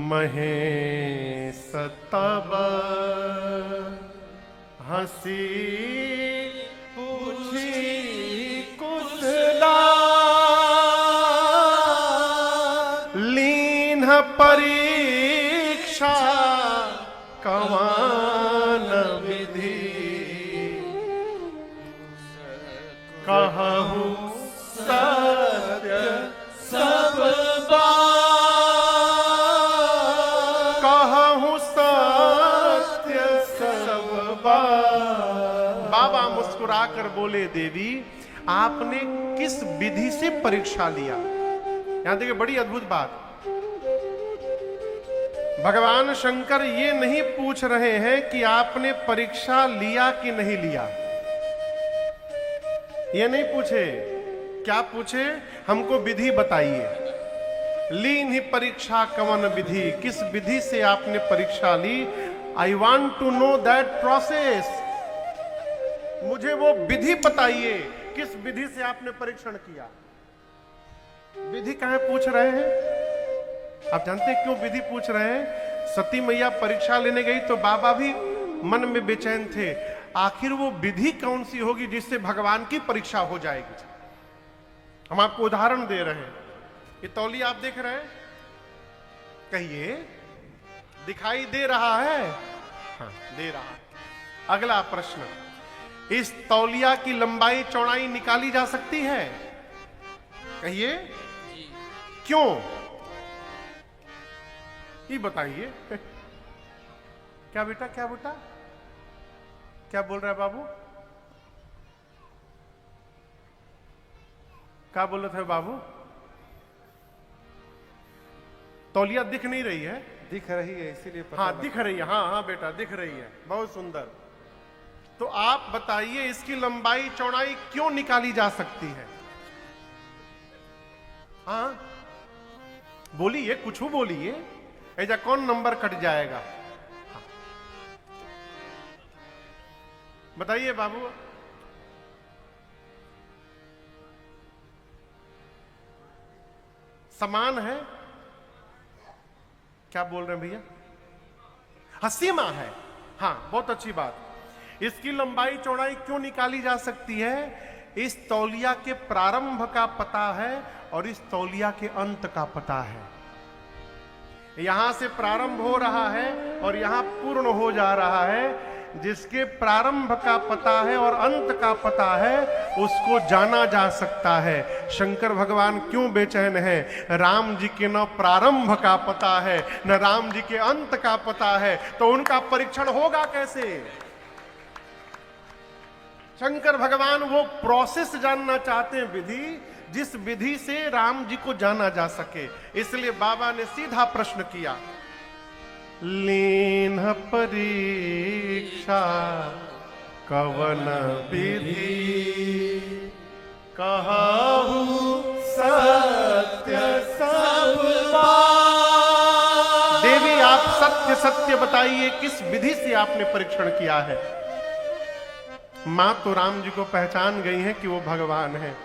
महेश तब हंसी पूछी कुशला लीन परीक्षा कवन विधि कहूँ सत्य सब कहूँ सत्य सब बाबा मुस्कुरा कर बोले, देवी आपने किस विधि से परीक्षा लिया। यहां देखिए बड़ी अद्भुत बात, भगवान शंकर ये नहीं पूछ रहे हैं कि आपने परीक्षा लिया कि नहीं लिया, ये नहीं पूछे। क्या पूछे? हमको विधि बताइए। लीन ही परीक्षा कवन विधि, किस विधि से आपने परीक्षा ली। I want to know that process, मुझे वो विधि बताइए, किस विधि से आपने परीक्षण किया। विधि कहां पूछ रहे हैं? आप जानते हैं क्यों विधि पूछ रहे हैं? सती मैया परीक्षा लेने गई तो बाबा भी मन में बेचैन थे, आखिर वो विधि कौन सी होगी जिससे भगवान की परीक्षा हो जाएगी। हम आपको उदाहरण दे रहे हैं। ये तौलिया आप देख रहे हैं, कहिए दिखाई दे रहा है? हाँ, दे रहा है। अगला प्रश्न, इस तौलिया की लंबाई चौड़ाई निकाली जा सकती है? कहिए क्यों, ये बताइए। क्या बेटा, क्या बेटा, क्या बोल रहा है बाबू? क्या बोल रहे थे बाबू? तौलिया दिख नहीं रही है? दिख रही है इसीलिए पता हाँ दिख रही है, हाँ हाँ बेटा दिख रही है, बहुत सुंदर। तो आप बताइए इसकी लंबाई चौड़ाई क्यों निकाली जा सकती है? हाँ बोलिए, कुछ बोलिए, ऐसा कौन नंबर कट जाएगा। हाँ। बताइए बाबू। समान है? क्या बोल रहे हैं भैया? हाँ सीमा है। हाँ बहुत अच्छी बात। इसकी लंबाई चौड़ाई क्यों निकाली जा सकती है? इस तौलिया के प्रारंभ का पता है और इस तौलिया के अंत का पता है। यहां से प्रारंभ हो रहा है और यहां पूर्ण हो जा रहा है। जिसके प्रारंभ का पता है और अंत का पता है उसको जाना जा सकता है। शंकर भगवान क्यों बेचैन है? राम जी के न प्रारंभ का पता है न राम जी के अंत का पता है, तो उनका परीक्षण होगा कैसे? शंकर भगवान वो प्रोसेस जानना चाहते हैं, विधि, जिस विधि से राम जी को जाना जा सके। इसलिए बाबा ने सीधा प्रश्न किया, लीन परीक्षा कवन विधि कहूँ सत्य सब। देवी आप सत्य सत्य बताइए, किस विधि से आपने परीक्षण किया है। मां तो राम जी को पहचान गई है कि वो भगवान है,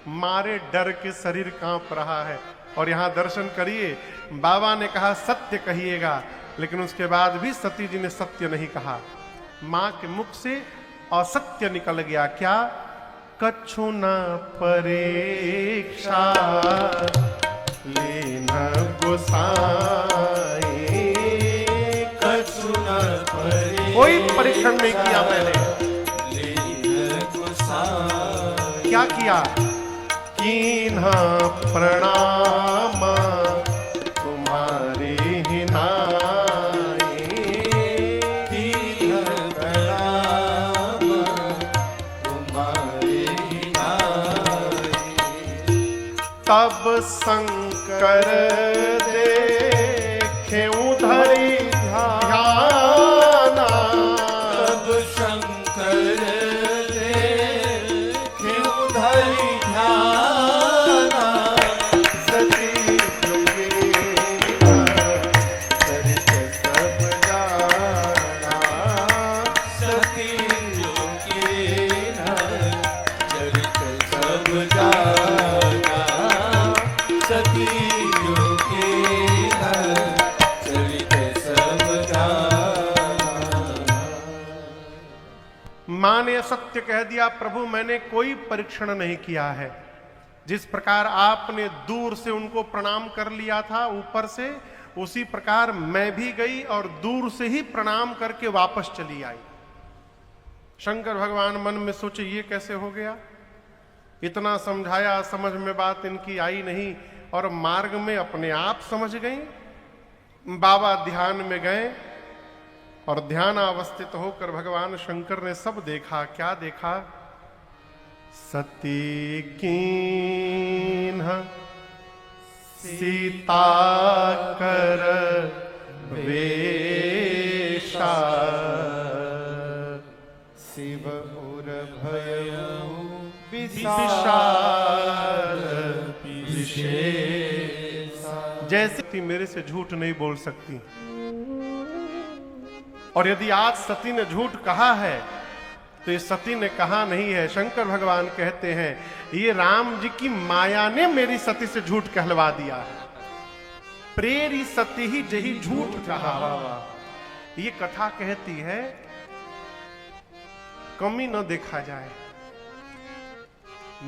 मारे डर के शरीर कांप रहा है। और यहां दर्शन करिए, बाबा ने कहा सत्य कहिएगा, लेकिन उसके बाद भी सती जी ने सत्य नहीं कहा। मां के मुख से असत्य निकल गया। क्या? कछु न परीक्षा लीन गोसाई, कछु न परीक्षा, कोई परीक्षण नहीं किया मैंने। क्या किया? कीन्हा प्रणाम तुम्हारी ही नाई, कीन्हा प्रणाम तुम्हारी ही नाई। तब शंकर देखे उधरी ध्याना, तब शंकर देखे उधरी ध्याना, सती सती सत्य कह दिया, प्रभु मैंने कोई परीक्षण नहीं किया है। जिस प्रकार आपने दूर से उनको प्रणाम कर लिया था ऊपर से, उसी प्रकार मैं भी गई और दूर से ही प्रणाम करके वापस चली आई। शंकर भगवान मन में सोचे ये कैसे हो गया, इतना समझाया, समझ में बात इनकी आई नहीं, और मार्ग में अपने आप समझ गई। बाबा ध्यान में गए और ध्यान अवस्थित होकर भगवान शंकर ने सब देखा। क्या देखा? सती कीन्ह सीता कर वेशा, शिव उर भयउ विशाल विशेषा। जैसे मेरे से झूठ नहीं बोल सकती, और यदि आज सती ने झूठ कहा है तो ये सती ने कहा नहीं है। शंकर भगवान कहते हैं ये राम जी की माया ने मेरी सती से झूठ कहलवा दिया है। प्रेरी सती ही जही झूठ कहा। ये कथा कहती है कमी न देखा जाए।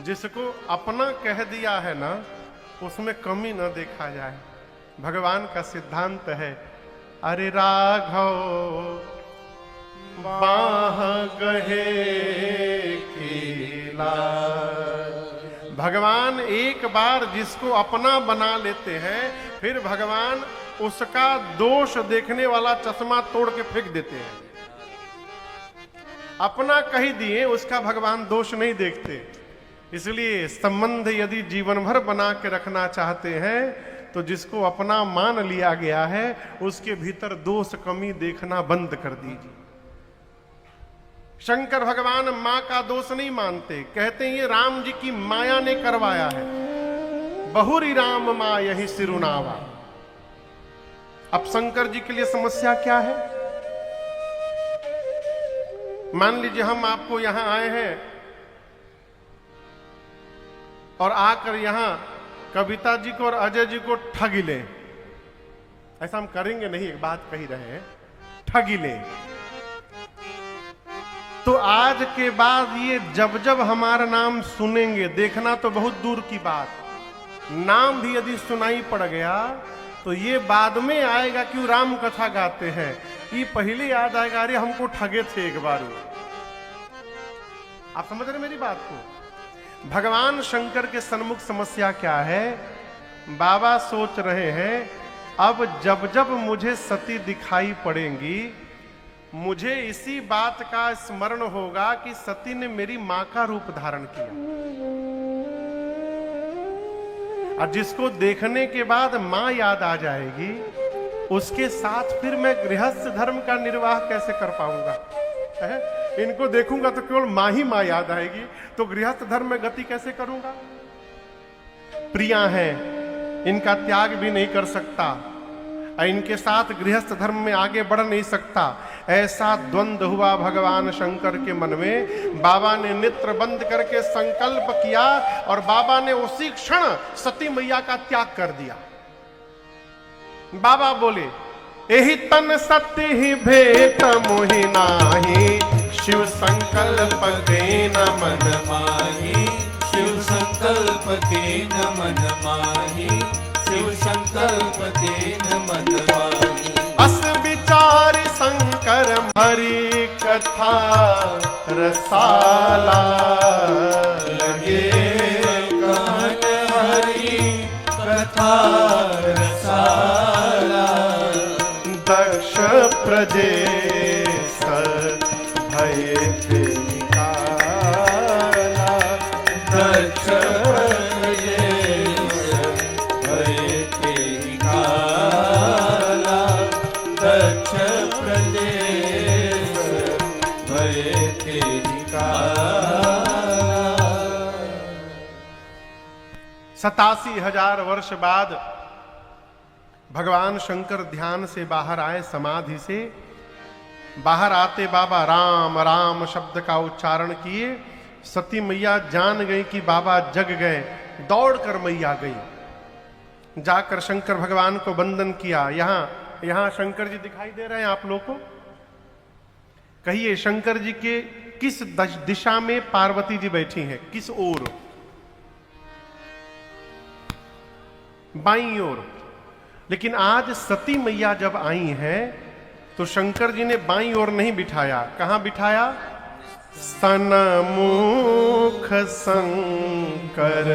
जिसको अपना कह दिया है ना, उसमें कमी न देखा जाए। भगवान का सिद्धांत है, अरे राघव बाह गहे कीला। भगवान एक बार जिसको अपना बना लेते हैं, फिर भगवान उसका दोष देखने वाला चश्मा तोड़ के फेंक देते हैं। अपना कही दिए, उसका भगवान दोष नहीं देखते। इसलिए संबंध यदि जीवन भर बना के रखना चाहते हैं तो जिसको अपना मान लिया गया है उसके भीतर दोष कमी देखना बंद कर दीजिए। शंकर भगवान मां का दोष नहीं मानते, कहते हैं ये राम जी की माया ने करवाया है। बहुरी राम मां यही सिरुनावा। अब शंकर जी के लिए समस्या क्या है? मान लीजिए हम आपको यहां आए हैं और आकर यहां कविता जी को और अजय जी को ठगी ले। ऐसा हम करेंगे नहीं, एक बात कही रहे हैं, ठगी ले। तो आज के बाद ये जब जब हमारा नाम सुनेंगे, देखना तो बहुत दूर की बात, नाम भी यदि सुनाई पड़ गया तो ये बाद में आएगा क्यों राम कथा गाते हैं, ये पहले याद आएगा अरे हमको ठगे थे एक बार। आप समझ रहे मेरी बात को? भगवान शंकर के सन्मुख समस्या क्या है? बाबा सोच रहे हैं अब जब जब मुझे सती दिखाई पड़ेंगी, मुझे इसी बात का स्मरण होगा कि सती ने मेरी मां का रूप धारण किया, और जिसको देखने के बाद मां याद आ जाएगी, उसके साथ फिर मैं गृहस्थ धर्म का निर्वाह कैसे कर पाऊंगा? इनको देखूंगा तो केवल मां ही मां याद आएगी, तो गृहस्थ धर्म में गति कैसे करूंगा? प्रिया हैं, इनका त्याग भी नहीं कर सकता, इनके साथ गृहस्थ धर्म में आगे बढ़ नहीं सकता। ऐसा द्वंद्व हुआ भगवान शंकर के मन में। बाबा ने नेत्र बंद करके संकल्प किया और बाबा ने उसी क्षण सती मैया का त्याग कर दिया। बाबा बोले, एहि तन सती ही भेट मोहि नाही, शिव संकल्प के न मन माही। शिव संकल्प के न मन माही, शिव संकल्प के न मन माही। अस विचार शंकर हरि कथा रसाला, लगे कहन हरि कथा रसाला। दक्ष प्रजेश भय निकाला, दक्ष प्रजेश भय निकाला। दक्ष प्रजेश भय निकाला। 87,000 वर्ष बाद भगवान शंकर ध्यान से बाहर आए, समाधि से बाहर आते बाबा राम राम शब्द का उच्चारण किए। सती मैया जान गई कि बाबा जग गए, दौड़कर मैया गई, जाकर शंकर भगवान को वंदन किया। यहां शंकर जी दिखाई दे रहे हैं आप लोग को? कहिए शंकर जी के किस दिशा में पार्वती जी बैठी हैं, किस ओर? बाईं ओर। लेकिन आज सती मैया जब आई हैं तो शंकर जी ने बाईं ओर नहीं बिठाया, कहां बिठाया? सन्मुख शंकर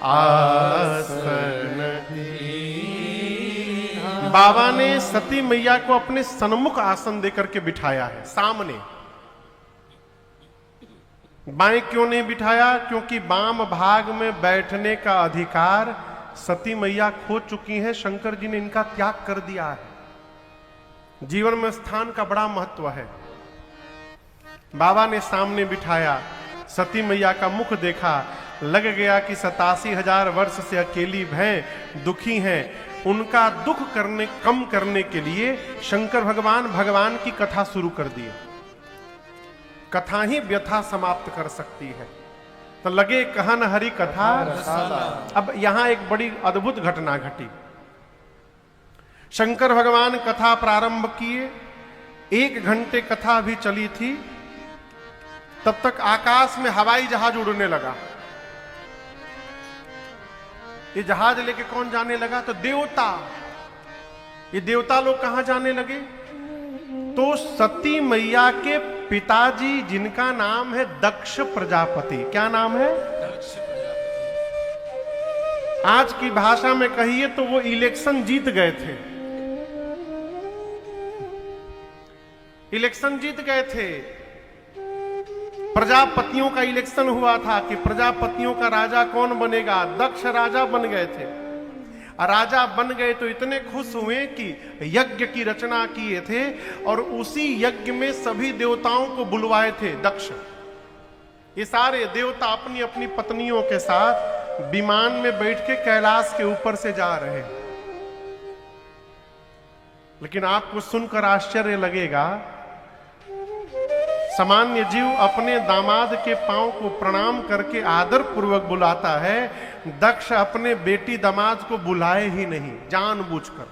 आसन। बाबा ने सती मैया को अपने सन्मुख आसन देकर के बिठाया है, सामने। बाएं क्यों नहीं बिठाया? क्योंकि वाम भाग में बैठने का अधिकार सती मैया खो चुकी हैं, शंकर जी ने इनका त्याग कर दिया है। जीवन में स्थान का बड़ा महत्व है। बाबा ने सामने बिठाया, सती मैया का मुख देखा, लग गया कि 87,000 वर्ष से अकेली हैं, दुखी हैं। उनका दुख कम करने के लिए शंकर भगवान की कथा शुरू कर दी। कथा ही व्यथा समाप्त कर सकती है। तो लगे कहन हरि कथा रसाला। अब यहां एक बड़ी अद्भुत घटना घटी। शंकर भगवान कथा प्रारंभ किए, 1 घंटे कथा भी चली थी, तब तक आकाश में हवाई जहाज उड़ने लगा। ये जहाज लेके कौन जाने लगा? तो देवता। ये देवता लोग कहां जाने लगे? तो सती मैया के पिताजी, जिनका नाम है दक्ष प्रजापति। क्या नाम है? दक्ष प्रजापति। आज की भाषा में कहिए तो वो इलेक्शन जीत गए थे। इलेक्शन जीत गए थे। प्रजापतियों का इलेक्शन हुआ था कि प्रजापतियों का राजा कौन बनेगा। दक्ष राजा बन गए थे। राजा बन गए तो इतने खुश हुए कि यज्ञ की रचना किए थे और उसी यज्ञ में सभी देवताओं को बुलवाए थे दक्ष। ये सारे देवता अपनी अपनी पत्नियों के साथ विमान में बैठ के कैलाश के ऊपर से जा रहे हैं। लेकिन आपको सुनकर आश्चर्य लगेगा, सामान्य जीव अपने दामाद के पांव को प्रणाम करके आदर पूर्वक बुलाता है, दक्ष अपने बेटी दामाद को बुलाए ही नहीं, जानबूझकर।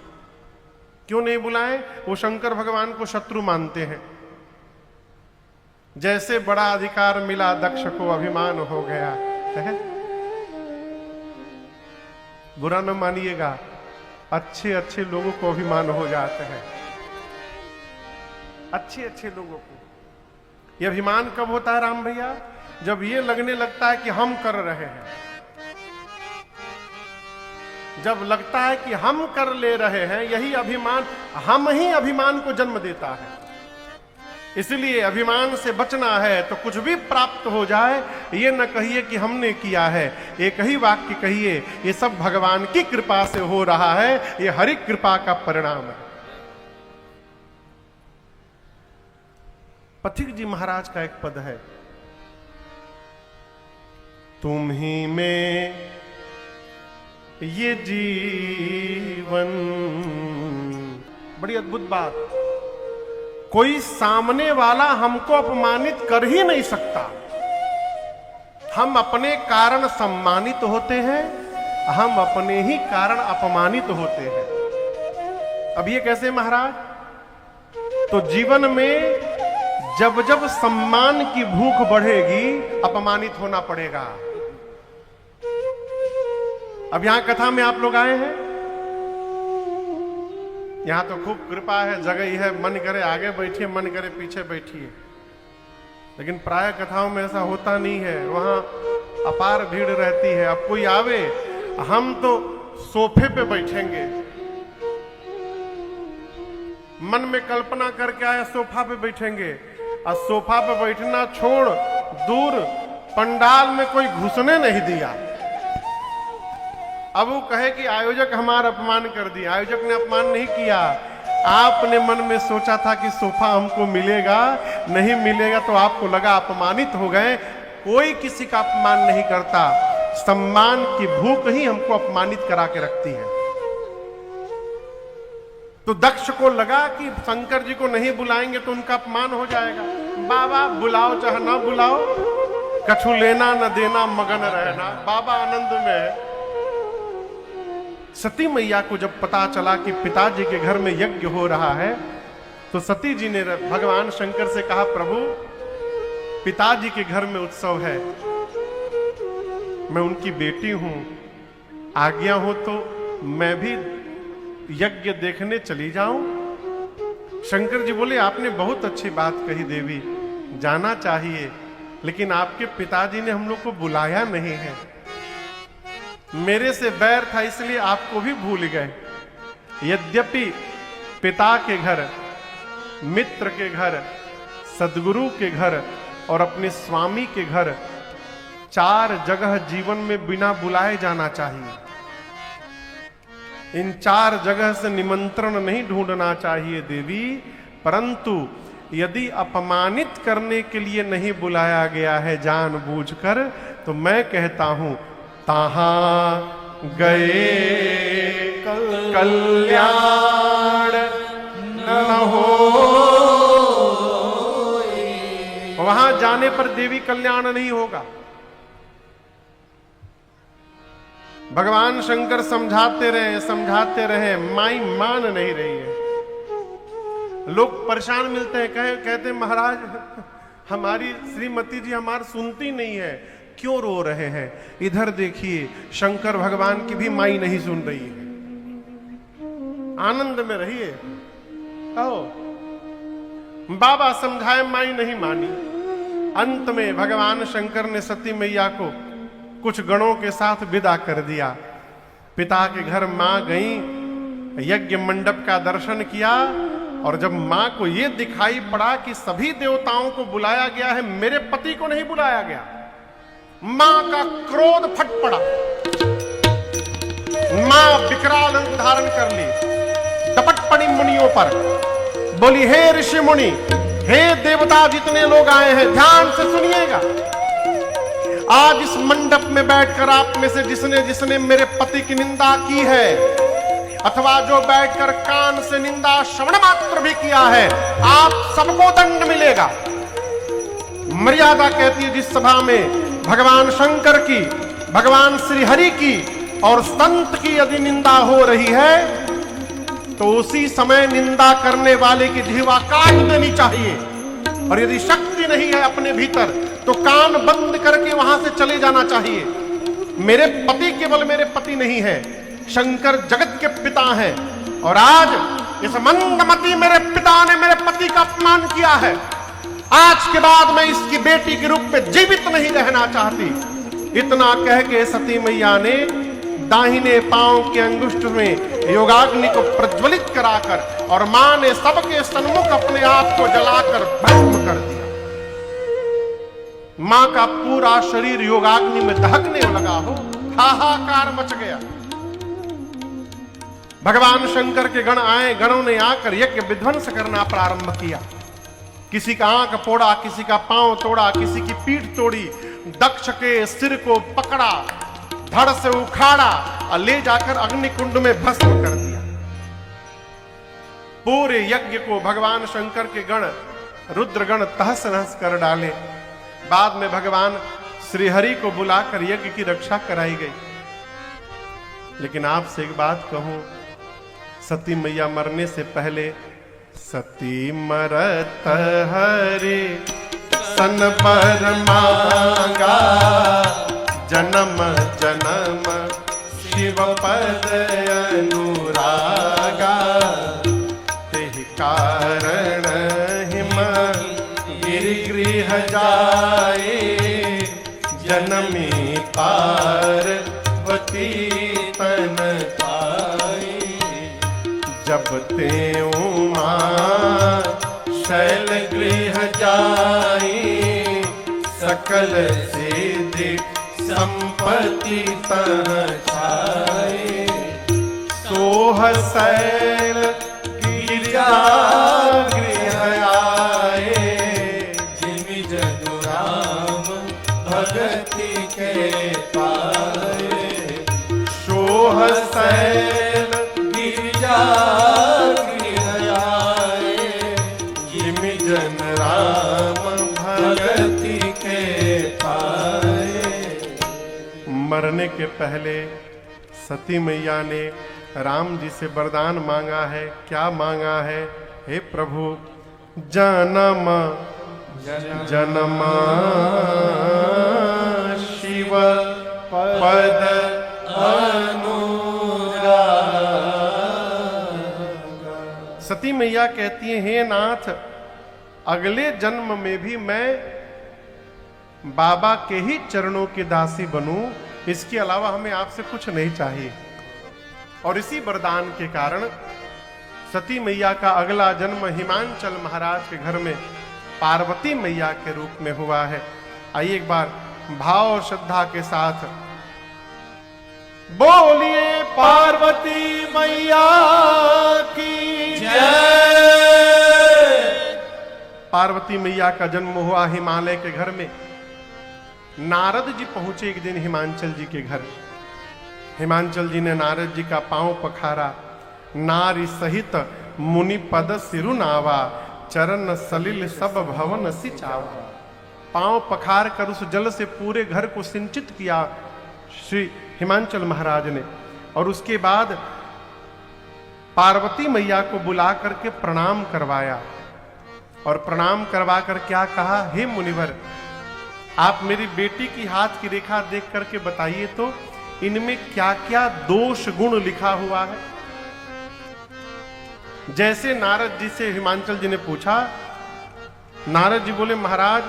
क्यों नहीं बुलाए? वो शंकर भगवान को शत्रु मानते हैं। जैसे बड़ा अधिकार मिला दक्ष को, अभिमान हो गया है। बुरा न मानिएगा, अच्छे अच्छे लोगों को अभिमान हो जाते हैं। अच्छे अच्छे लोगों को ये अभिमान कब होता है राम भैया? जब ये लगने लगता है कि हम कर रहे हैं, जब लगता है कि हम कर ले रहे हैं, यही अभिमान, हम ही अभिमान को जन्म देता है। इसलिए अभिमान से बचना है तो कुछ भी प्राप्त हो जाए, ये न कहिए कि हमने किया है। एक ही वाक्य कहिए, ये सब भगवान की कृपा से हो रहा है, ये हरि कृपा का परिणाम है। पथिक जी महाराज का एक पद है, तुम ही में ये जीवन। बड़ी अद्भुत बात। कोई सामने वाला हमको अपमानित कर ही नहीं सकता। हम अपने कारण सम्मानित होते हैं, हम अपने ही कारण अपमानित होते हैं। अब ये कैसे महाराज? तो जीवन में जब जब सम्मान की भूख बढ़ेगी, अपमानित होना पड़ेगा। अब यहां कथा में आप लोग आए हैं, यहां तो खूब कृपा है, जगह ही है, मन करे आगे बैठिए, मन करे पीछे बैठिए। लेकिन प्राय कथाओं में ऐसा होता नहीं है, वहां अपार भीड़ रहती है। अब कोई आवे, हम तो सोफे पे बैठेंगे, मन में कल्पना करके आया सोफा पे बैठेंगे, और सोफा पे बैठना छोड़, दूर पंडाल में कोई घुसने नहीं दिया। अब वो कहे कि आयोजक हमारा अपमान कर दिया। आयोजक ने अपमान नहीं किया, आपने मन में सोचा था कि सोफा हमको मिलेगा, नहीं मिलेगा तो आपको लगा अपमानित हो गए। कोई किसी का अपमान नहीं करता, सम्मान की भूख ही हमको अपमानित करा के रखती है। तो दक्ष को लगा कि शंकर जी को नहीं बुलाएंगे तो उनका अपमान हो जाएगा। बाबा बुलाओ चाहे ना बुलाओ, कछु लेना न देना, मगन रहना। बाबा आनंद में है। सती मैया को जब पता चला कि पिताजी के घर में यज्ञ हो रहा है, तो सती जी ने भगवान शंकर से कहा, प्रभु पिताजी के घर में उत्सव है, मैं उनकी बेटी हूं, आज्ञा हो तो मैं भी यज्ञ देखने चली जाऊं। शंकर जी बोले, आपने बहुत अच्छी बात कही देवी, जाना चाहिए, लेकिन आपके पिताजी ने हम लोग को बुलाया नहीं है। मेरे से बैर था इसलिए आपको भी भूल गए। यद्यपि पिता के घर, मित्र के घर, सदगुरु के घर और अपने स्वामी के घर, 4 जगह जीवन में बिना बुलाए जाना चाहिए। इन 4 जगह से निमंत्रण नहीं ढूंढना चाहिए देवी, परंतु यदि अपमानित करने के लिए नहीं बुलाया गया है जानबूझकर, तो मैं कहता हूं ताहां गए कल्याण न हो। वहां जाने पर देवी कल्याण नहीं होगा। भगवान शंकर समझाते रहे, माई मान नहीं रही है। लोग परेशान मिलते हैं, कहते हैं महाराज हमारी श्रीमती जी हमारी सुनती नहीं है, क्यों रो रहे हैं? इधर देखिए, शंकर भगवान की भी माई नहीं सुन रही है। आनंद में रहिए। आओ, बाबा समझाए, माई नहीं मानी। अंत में भगवान शंकर ने सती मैया को कुछ गणों के साथ विदा कर दिया। पिता के घर मां गई, यज्ञ मंडप का दर्शन किया, और जब मां को यह दिखाई पड़ा कि सभी देवताओं को बुलाया गया है, मेरे पति को नहीं बुलाया गया, मां का क्रोध फट पड़ा। मां विकराल रूप धारण कर ली, टपट पड़ी मुनियों पर, बोली हे ऋषि मुनि, हे देवता, जितने लोग आए हैं ध्यान से सुनिएगा। आज इस मंडप में बैठकर आप में से जिसने जिसने मेरे पति की निंदा की है, अथवा जो बैठकर कान से निंदा श्रवण मात्र भी किया है, आप सबको दंड मिलेगा। मर्यादा कहती है, जिस सभा में भगवान शंकर की, भगवान श्री हरि की और संत की यदि निंदा हो रही है, तो उसी समय निंदा करने वाले की जीवा काट देनी चाहिए। और यदि शक्ति नहीं है अपने भीतर, तो कान बंद करके वहां से चले जाना चाहिए। मेरे पति केवल मेरे पति नहीं है, शंकर जगत के पिता हैं, और आज इस मंदमती मेरे पिता ने मेरे पति का अपमान किया है। आज के बाद मैं इसकी बेटी के रूप में जीवित नहीं रहना चाहती। इतना कह के सती मैया ने दाहिने पांव के अंगुष्ठ में योगाग्नि को प्रज्वलित कराकर और मां ने सबके सन्मुख अपने आप को जलाकर भस्म कर दिया। मां का पूरा शरीर योगाग्नि में दहकने लगा हो, हाहाकार मच गया। भगवान शंकर के गण आए, गणों ने आकर यज्ञ विध्वंस करना प्रारंभ किया। किसी का आंख फोड़ा, किसी का पांव तोड़ा, किसी की पीठ तोड़ी, दक्ष के सिर को पकड़ा, धड़ से उखाड़ा और ले जाकर अग्निकुंड में भस्म कर दिया। पूरे यज्ञ को भगवान शंकर के गण, रुद्रगण तहस नहस कर डाले। बाद में भगवान श्री हरि को बुलाकर यज्ञ की रक्षा कराई गई। लेकिन आपसे एक बात कहूं, सती मैया मरने से पहले, सती मरत हरे सन पर मांगा, जन्म जन्म शिव पद अनुरागा, तेहि कारण हिम गिरिगृह जाए, जनमी पार्वती तन पाए। जब ते उमा शैल गृह जाए, सकल सिद्धि संपत्ति तह छाए। सोह शैल गिरिजा गृह आए, जिमि जदु राम भगति के पाए। सोह शैल गिरिजा गृह आए, जिमि जन राम भगति के पाए। मरने के पहले सती मैया ने राम जी से वरदान मांगा है। क्या मांगा है? हे प्रभु, जन्म जनमा शिव पद सती मैया कहती है, हे नाथ, अगले जन्म में भी मैं बाबा के ही चरणों की दासी बनूं, इसके अलावा हमें आपसे कुछ नहीं चाहिए। और इसी वरदान के कारण सती मैया का अगला जन्म हिमांचल महाराज के घर में पार्वती मैया के रूप में हुआ है। आइए एक बार भाव और श्रद्धा के साथ बोलिए पार्वती मैया की जय। पार्वती मैया का जन्म हुआ हिमालय के घर में। नारद जी पहुंचे एक दिन हिमांचल जी के घर। हिमांचल जी ने नारद जी का पांव पखारा। नारी सहित मुनि पद सिरु नावा, चरण सलिल सब भवन सिंचावा। पांव पखार कर उस जल से पूरे घर को सिंचित किया श्री हिमांचल महाराज ने। और उसके बाद पार्वती मैया को बुला करके प्रणाम करवाया। और प्रणाम करवा कर क्या कहा, हे मुनिवर, आप मेरी बेटी की हाथ की रेखा देख करके बताइए तो इनमें क्या क्या दोष गुण लिखा हुआ है। जैसे नारद जी से हिमांचल जी ने पूछा, नारद जी बोले, महाराज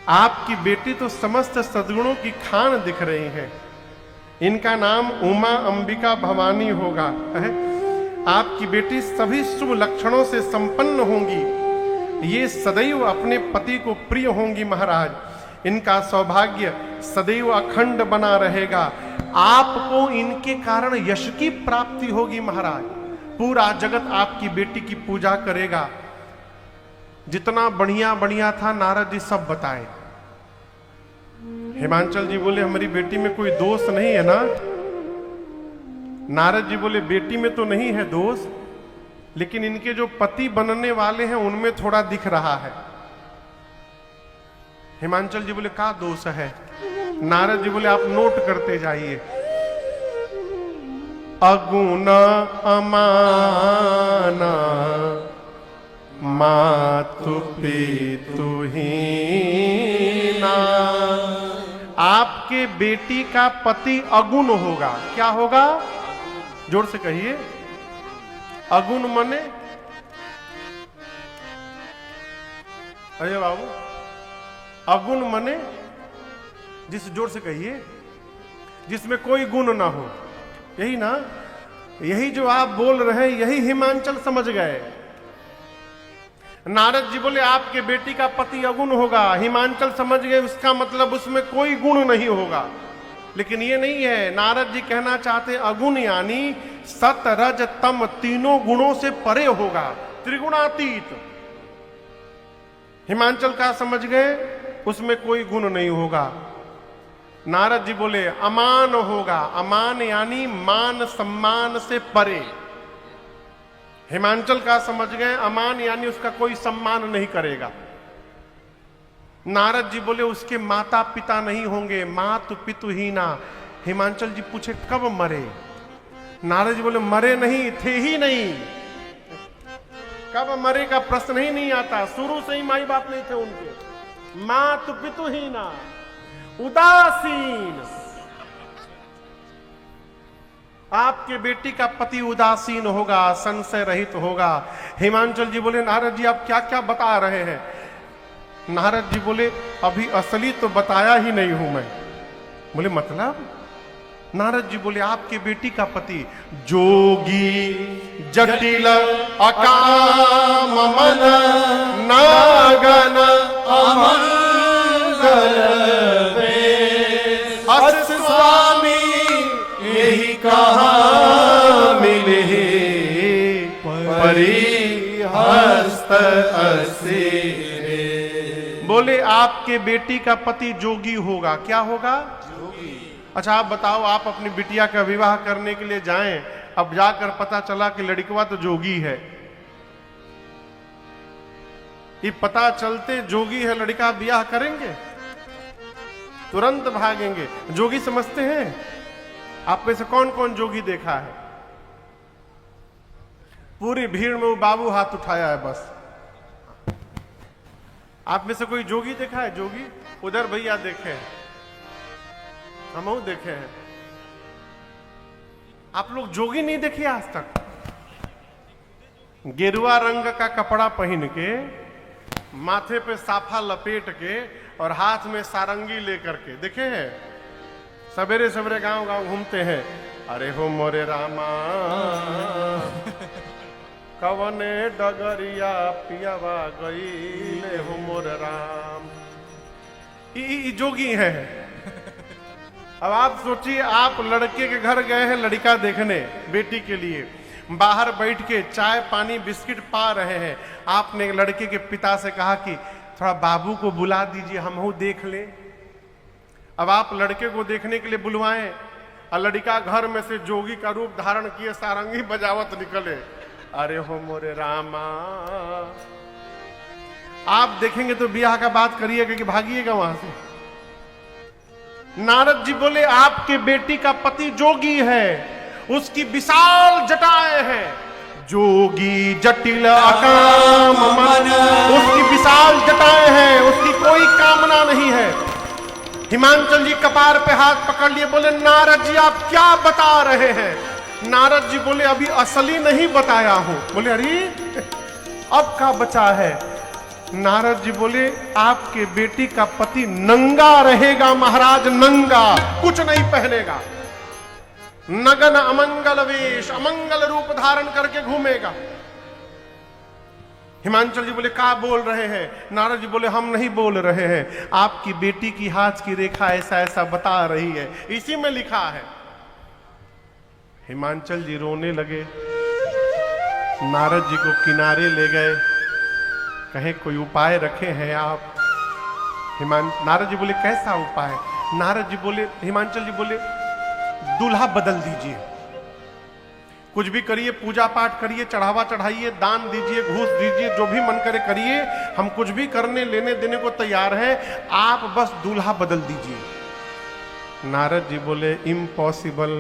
आपकी बेटी तो समस्त सद्गुणों की खान दिख रही है। इनका नाम उमा अंबिका भवानी होगा है। आपकी बेटी सभी शुभ लक्षणों से संपन्न होंगी। ये सदैव अपने पति को प्रिय होंगी महाराज। इनका सौभाग्य सदैव अखंड बना रहेगा। आपको इनके कारण यश की प्राप्ति होगी महाराज। पूरा जगत आपकी बेटी की पूजा करेगा। जितना बढ़िया बढ़िया था नारद जी सब बताए। हिमांचल जी बोले, हमारी बेटी में कोई दोष नहीं है ना? नारद जी बोले, बेटी में तो नहीं है दोष, लेकिन इनके जो पति बनने वाले हैं उनमें थोड़ा दिख रहा है। हिमांचल जी बोले, क्या दोष है? नारद जी बोले, आप नोट करते जाइए। अगुण अमाना मातु पितु हीना। आपके बेटी का पति अगुण होगा। क्या होगा? जोर से कहिए। अगुण मने? अरे बाबू, अगुण मने जिस, जोर से कहिए, जिसमें कोई गुण ना हो। यही ना? यही जो आप बोल रहे हैं यही हिमांचल समझ गए। नारद जी बोले आपके बेटी का पति अगुण होगा। हिमांचल समझ गए उसका मतलब उसमें कोई गुण नहीं होगा। लेकिन ये नहीं है। नारद जी कहना चाहते अगुण यानी सत रज तम तीनों गुणों से परे होगा, त्रिगुणातीत। हिमांचल का समझ गए उसमें कोई गुण नहीं होगा। नारद जी बोले अमान होगा। अमान यानी मान सम्मान से परे। हिमांचल का समझ गए अमान यानी उसका कोई सम्मान नहीं करेगा। नारद जी बोले उसके माता पिता नहीं होंगे, मातु पितु हीना। हिमांचल जी पूछे कब मरे? नारद जी बोले मरे नहीं, थे ही नहीं। कब मरे का प्रश्न ही नहीं आता। शुरू से ही माई बाप नहीं थे उनके। मातु पितु हीना, उदासीन। आपके बेटी का पति उदासीन होगा, संशय रहित होगा। हिमांचल जी बोले नारद जी आप क्या क्या बता रहे हैं? नारद जी बोले अभी असली तो बताया ही नहीं हूं मैं। बोले मतलब? नारद जी बोले आपके बेटी का पति जोगी जटिल अकाम मन नागन अमंगल अस स्वामी यही कहा मिले परिहस्त असिरे। बोले आपके बेटी का पति जोगी होगा। क्या होगा? जोगी। अच्छा आप बताओ, आप अपनी बिटिया का विवाह करने के लिए जाएं, अब जाकर पता चला कि लड़कवा तो जोगी है। ये पता चलते जोगी है लड़का, ब्याह करेंगे? तुरंत भागेंगे। जोगी समझते हैं? आप में से कौन कौन जोगी देखा है? पूरी भीड़ में वो बाबू हाथ उठाया है बस। आप में से कोई जोगी देखा है? जोगी उधर भैया देखे हैं, हम देखे हैं। आप लोग जोगी नहीं देखे आज तक? गेरुआ रंग का कपड़ा पहन के, माथे पे साफा लपेट के और हाथ में सारंगी लेकर के देखे हैं? सवेरे सवेरे गांव गांव घूमते हैं, अरे हो मोरे रामा कवने डगरिया पियावा गईले हो मोरे राम। ई जोगी है। अब आप सोचिए, आप लड़के के घर गए हैं लड़का देखने बेटी के लिए, बाहर बैठ के चाय पानी बिस्किट पा रहे हैं, आपने लड़के के पिता से कहा कि थोड़ा बाबू को बुला दीजिए, हम देख ले। अब आप लड़के को देखने के लिए बुलवाएं और लड़का घर में से जोगी का रूप धारण किए सारंगी बजावत निकले, अरे हो मोरे रामा। आप देखेंगे तो ब्याह का बात करिएगा कि भागिएगा वहां से। नारद जी बोले आपके बेटी का पति जोगी है, उसकी विशाल जटाएं हैं, जोगी जटिल अकाम मन, उसकी विशाल जटाएं हैं, उसकी कोई कामना नहीं है। हिमांचल जी कपार पे हाथ पकड़ लिए, बोले नारद जी आप क्या बता रहे हैं? नारद जी बोले अभी असली नहीं बताया हूं। बोले अरे अब क्या बचा है? नारद जी बोले आपके बेटी का पति नंगा रहेगा महाराज, नंगा, कुछ नहीं पहनेगा, नगन अमंगल वेश, अमंगल रूप धारण करके घूमेगा। हिमांचल जी बोले क्या बोल रहे हैं? नारद जी बोले हम नहीं बोल रहे हैं, आपकी बेटी की हाथ की रेखा ऐसा ऐसा बता रही है, इसी में लिखा है। हिमांचल जी रोने लगे, नारद जी को किनारे ले गए, कहे कोई उपाय रखे हैं आप? नारद जी बोले कैसा उपाय? नारद जी बोले, हिमांचल जी बोले दूल्हा बदल दीजिए, कुछ भी करिए, पूजा पाठ करिए, चढ़ावा चढ़ाइए, दान दीजिए, घूस दीजिए, जो भी मन करे करिए, हम कुछ भी करने लेने देने को तैयार हैं, आप बस दूल्हा बदल दीजिए। नारद जी बोले इम्पॉसिबल,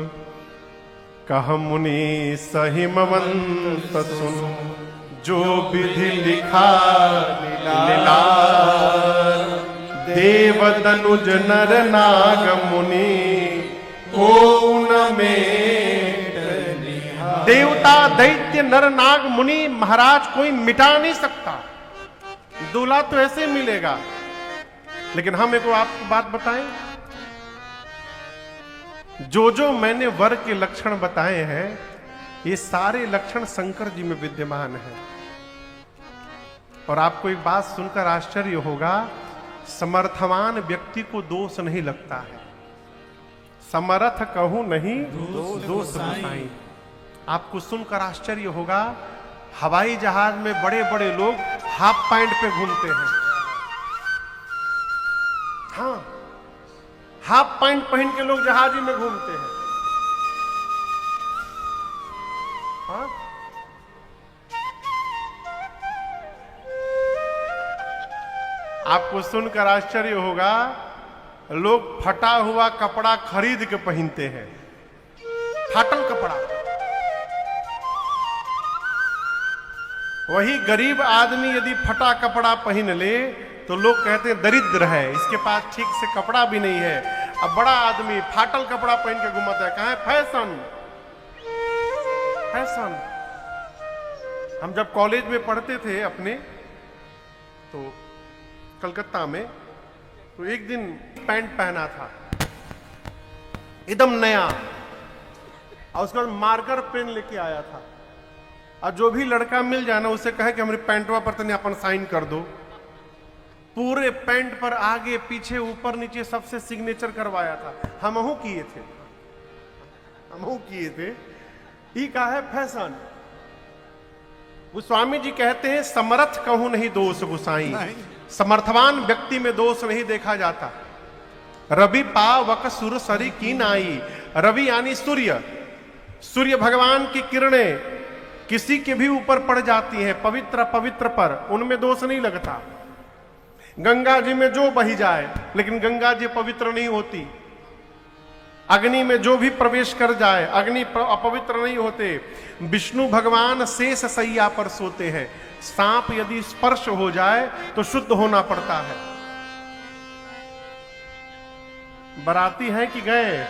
कह मुनि सहिमवंत सुनो, जो विधि लिखा लीलार, देव दनुज नर नाग मुनि को में। देवता दैत्य नर नाग मुनि महाराज कोई मिटा नहीं सकता, दूल्हा तो ऐसे मिलेगा। लेकिन हम एक आपको बात बताएं, जो मैंने वर के लक्षण बताए हैं, ये सारे लक्षण शंकर जी में विद्यमान है। और आपको एक बात सुनकर आश्चर्य होगा, समर्थवान व्यक्ति को दोष नहीं लगता है, समर्थ कहूं नहीं दोष गोसाई। आपको सुनकर आश्चर्य होगा, हवाई जहाज में बड़े बड़े लोग हाफ पैंट पे घूमते हैं। हाँ, हाफ पैंट पहन के लोग जहाज में घूमते हैं। हाँ? आपको सुनकर आश्चर्य होगा, लोग फटा हुआ कपड़ा खरीद के पहनते हैं, फाटल कपड़ा। वही गरीब आदमी यदि फटा कपड़ा पहन ले तो लोग कहते हैं दरिद्र है, इसके पास ठीक से कपड़ा भी नहीं है। अब बड़ा आदमी फाटल कपड़ा पहन के घुमाता है, कहाँ है फैशन? फैशन। हम जब कॉलेज में पढ़ते थे अपने, तो कलकत्ता में, तो एक दिन पैंट पहना था एकदम नया, और उसके बाद मार्कर पेन लेके आया था, और जो भी लड़का मिल जाए ना उसे कहे कि हमारी पैंटवा पर तनी अपन साइन कर दो। पूरे पैंट पर आगे पीछे ऊपर नीचे सबसे सिग्नेचर करवाया था। हमहू किए थे, हमहू किए थे। ये का है फैशन। वो स्वामी जी कहते हैं समर्थ कहूं नहीं दोष गोसाई, समर्थवान व्यक्ति में दोष नहीं देखा जाता। रवि पावक सुर सरी की नाई, रवि यानी सूर्य, सूर्य भगवान की किरणें किसी के भी ऊपर पड़ जाती हैं, पवित्र पवित्र पर, उनमें दोष नहीं लगता। गंगा जी में जो बही जाए, लेकिन गंगा जी पवित्र नहीं होती। अग्नि में जो भी प्रवेश कर जाए, अग्नि अपवित्र नहीं होते। विष्णु भगवान शेष सैया पर सोते हैं, सांप यदि स्पर्श हो जाए तो शुद्ध होना पड़ता है। बराती हैं कि गए?